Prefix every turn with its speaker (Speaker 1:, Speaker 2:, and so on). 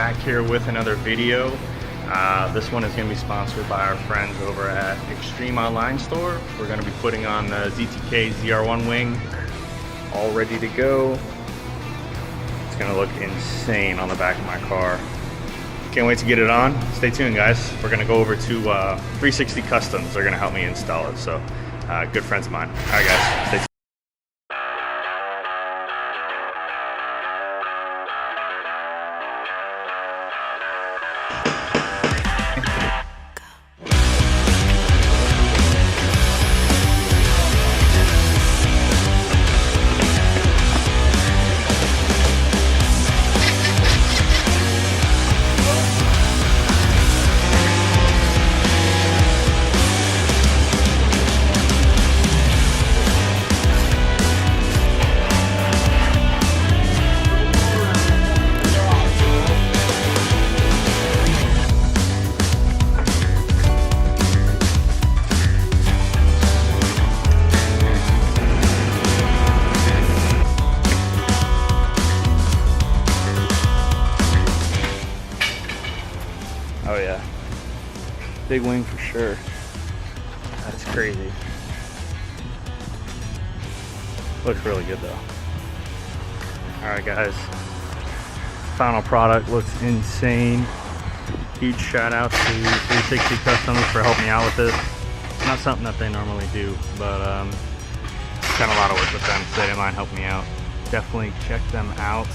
Speaker 1: back here with another video. This one is going to be sponsored by our friends over at Extreme Online Store. We're going to be putting on the ZTK ZR1 wing, all ready to go. It's going to look insane on the back of my car. Can't wait to get it on. Stay tuned, guys. We're going to go over to 360 Customs. They're going to help me install it. So, good friends of mine. All right, guys. Stay tuned. Oh yeah, big wing for sure. That's crazy. Looks really good though. Alright guys, final product looks insane. Huge shout out to 360 Customs for helping me out with this. Not something that they normally do, but done a lot of work with them, so they didn't mind helping me out. Definitely check them out.